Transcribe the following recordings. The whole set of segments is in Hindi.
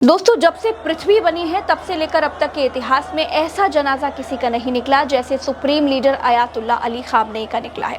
दोस्तों, जब से पृथ्वी बनी है तब से लेकर अब तक के इतिहास में ऐसा जनाजा किसी का नहीं निकला जैसे supreme leader ayatollah Ali Khamenei का निकला है।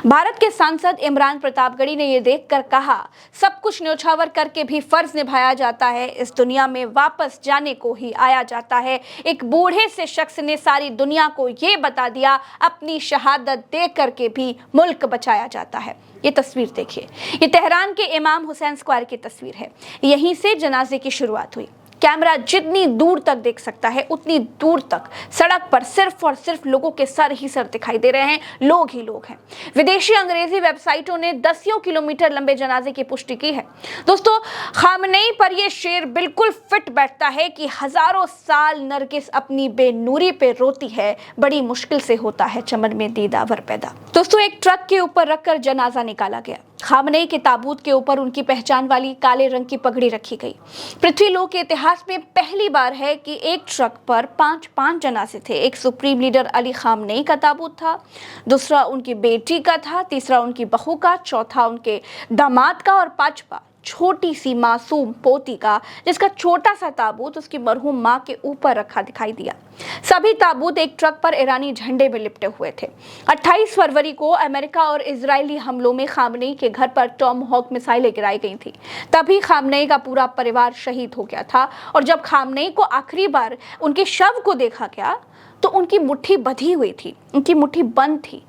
भारत के सांसद इमरान प्रतापगढ़ी ने ये देखकर कहा, सब कुछ न्योछावर करके भी फर्ज निभाया जाता है, इस दुनिया में वापस जाने को ही आया जाता है। एक बूढ़े से शख्स ने सारी दुनिया को ये बता दिया, अपनी शहादत दे करके भी मुल्क बचाया जाता है। ये तस्वीर देखिए, ये तेहरान के इमाम हुसैन स्क्वायर की तस्वीर है। यहीं से जनाजे की शुरुआत हुई। कैमरा जितनी दूर तक देख सकता है उतनी दूर तक सड़क पर सिर्फ और सिर्फ लोगों के सर ही सर दिखाई दे रहे हैं, लोग ही लोग हैं। विदेशी अंग्रेजी वेबसाइटों ने दसियों किलोमीटर लंबे जनाजे की पुष्टि की है। दोस्तों, खामनेई पर यह शेर बिल्कुल फिट बैठता है कि हजारों साल नरगिस अपनी बेनूरी पे रोती है, बड़ी मुश्किल से होता है चमन में दीदावर पैदा। दोस्तों, एक ट्रक के ऊपर रखकर जनाजा निकाला गया। खामनेई के ताबूत के ऊपर उनकी पहचान वाली काले रंग की पगड़ी रखी गई। पृथ्वी लोक के इतिहास में पहली बार है कि एक ट्रक पर पांच जनाजे थे। एक सुप्रीम लीडर अली खामनेई का ताबूत था, दूसरा उनकी बेटी का था, तीसरा उनकी बहू का, चौथा उनके दामाद का और पांचवा छोटी सी मासूम पोती का, जिसका छोटा सा ताबूत उसकी मरहूम मां के ऊपर रखा दिखाई दिया। सभी ताबूत एक ट्रक पर ईरानी झंडे में लिपटे हुए थे। 28 फरवरी को अमेरिका और इजरायली हमलों में खामनेई के घर पर टॉमहॉक मिसाइलें गिराई गई थी। तभी खामनेई का पूरा परिवार शहीद हो गया था और जब खामनेई को आखिरी बार उनके शव को देखा गया तो उनकी मुट्ठी बंधी हुई थी, उनकी मुट्ठी बंद थी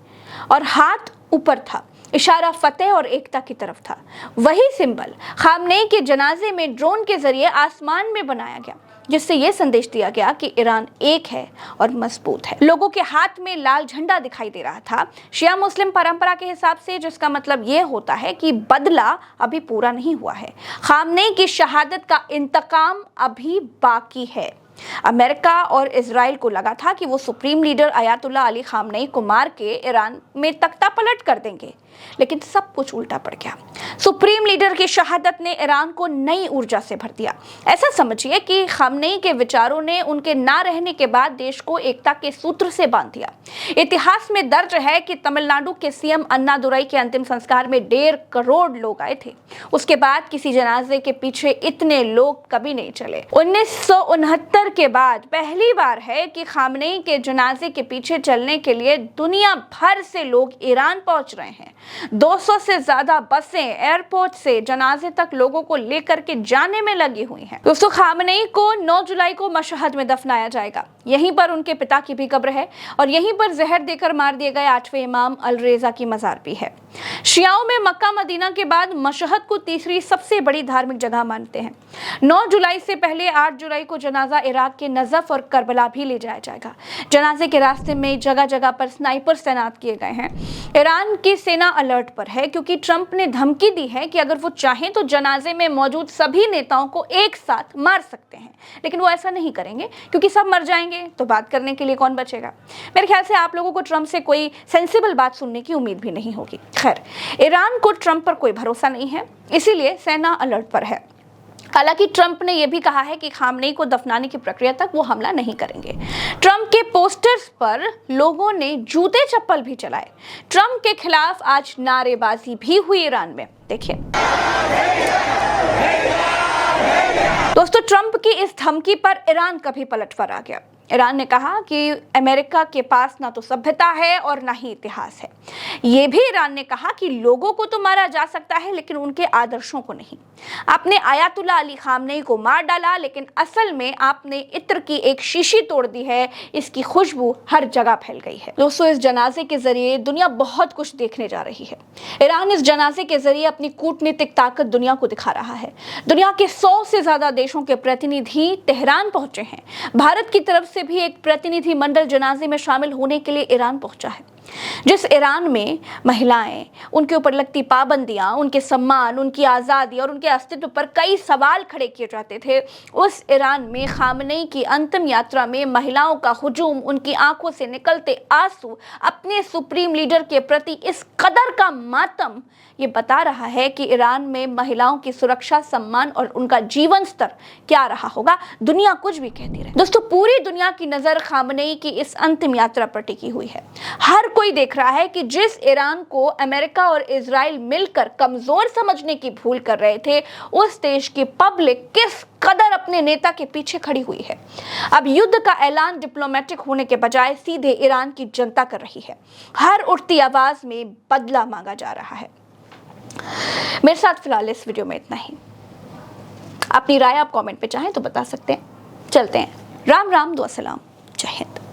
और हाथ ऊपर था। इशारा फतेह और एकता की तरफ था। वही सिंबल खामनेई के जनाजे में ड्रोन के जरिए आसमान में बनाया गया, जिससे यह संदेश दिया गया कि ईरान एक है और मजबूत है। लोगों के हाथ में लाल झंडा दिखाई दे रहा था, शिया मुस्लिम परंपरा के हिसाब से, जिसका मतलब यह होता है कि बदला अभी पूरा नहीं हुआ है। खामनेई की शहादत का इंतकाम अभी बाकी है। अमेरिका और इजराइल को लगा था कि वो supreme leader ayatollah Ali Khamenei को मार के ईरान में तख्ता पलट कर देंगे, लेकिन सब कुछ उल्टा पड़ गया। सुप्रीम लीडर की शहादत ने ईरान को नई ऊर्जा से भर दिया। ऐसा समझिए कि खामनेई के विचारों ने उनके ना रहने के बाद देश को एकता के सूत्र से बांध दिया। इतिहास में दर्ज है कि तमिलनाडु के सीएम अन्नादुरई के अंतिम संस्कार में 1.5 करोड़ लोग आए थे। उसके बाद किसी जनाजे के पीछे इतने लोग कभी नहीं चले। 1969 के बाद पहली बार है कि खामनेई के जनाजे के पीछे चलने के लिए दुनिया भर से लोग ईरान पहुंच रहे हैं। 200 से ज्यादा बसें एयरपोर्ट से जनाजे तक लोगों को लेकर के जाने में लगी हुई हैं। दोस्तों, खामनेई को 9 जुलाई को मशहद में दफनाया जाएगा। यहीं पर उनके पिता की भी कब्र है और यहीं पर जहर देकर मार दिए गए 8वें इमाम अल रेजा की मजार भी है। शियाओं में मक्का मदीना के बाद मशहद को तीसरी सबसे बड़ी धार्मिक जगह मानते हैं। 9 जुलाई से पहले 8 जुलाई को जनाजा इराक के नजफ और करबला भी ले जाया जाएगा। जनाजे के रास्ते में जगह जगह पर स्नाइपर्स तैनात किए गए हैं। ईरान की सेना अलर्ट पर है क्योंकि ट्रंप ने धमकी दी है कि अगर वो चाहें तो जनाजे में मौजूद सभी नेताओं को एक साथ मार सकते हैं, लेकिन वो ऐसा नहीं करेंगे क्योंकि सब मर जाएंगे तो बात करने के लिए कौन बचेगा। मेरे ख्याल से आप लोगों को ट्रंप से कोई सेंसिबल बात सुनने की उम्मीद भी नहीं होगी। खैर, ईरान को ट्रंप पर कोई भरोसा नहीं है, इसीलिए सेना अलर्ट पर है। हालांकि ट्रंप ने यह भी कहा है कि खामनेई को दफनाने की प्रक्रिया तक वो हमला नहीं करेंगे। ट्रंप के पोस्टर्स पर लोगों ने जूते चप्पल भी चलाए। ट्रंप के खिलाफ आज नारेबाजी भी हुई ईरान में, देखिए। दोस्तों, ट्रंप की इस धमकी पर ईरान कभी पलटवार आ गया। ईरान ने कहा कि अमेरिका के पास ना तो सभ्यता है और ना ही इतिहास है। ये भी ईरान ने कहा कि लोगों को तो मारा जा सकता है लेकिन उनके आदर्शों को नहीं। आपने आयतुल्ला अली खामनेई को मार डाला, लेकिन असल में आपने इत्र की एक शीशी तोड़ दी है, इसकी खुशबू हर जगह फैल गई है। दोस्तों, इस जनाजे के जरिए दुनिया बहुत कुछ देखने जा रही है। ईरान इस जनाजे के जरिए अपनी कूटनीतिक ताकत दुनिया को दिखा रहा है। दुनिया के 100 से ज्यादा देशों के प्रतिनिधि तेहरान पहुंचे हैं। भारत की तरफ से भी एक प्रतिनिधि मंडल जनाजे में शामिल होने के लिए ईरान पहुंचा है। जिस ईरान में महिलाएं, उनके ऊपर लगती पाबंदियां, उनके सम्मान, उनकी आज़ादी और उनके अस्तित्व पर कई सवाल खड़े किए जाते थे, उस ईरान में खामनेई की अंतिम यात्रा में महिलाओं का हुजूम, उनकी आंखों से निकलते आंसू, अपने सुप्रीम लीडर के प्रति इस कदर का मातम, ये बता रहा है कि ईरान में महिलाओं की सुरक्षा, सम्मान और उनका जीवन स्तर क्या रहा होगा। दुनिया कुछ भी कहती रहे। दोस्तों, पूरी दुनिया की नजर खामनेई की इस अंतिम यात्रा पर टिकी हुई है। हर कोई देख रहा है कि जिस ईरान को अमेरिका और इजराइल मिलकर कमजोर समझने की भूल कर रहे थे, उस देश की पब्लिक किस कदर अपने नेता के पीछे खड़ी हुई है। अब युद्ध का ऐलान डिप्लोमेटिक होने के बजाय सीधे ईरान की जनता कर रही है। हर उठती आवाज में बदला मांगा जा रहा है। मेरे साथ फिलहाल इस वीडियो में इतना ही। अपनी राय आप कमेंट पे चाहें तो बता सकते हैं। चलते हैं। राम राम, दुआ सलाम, जय हिंद।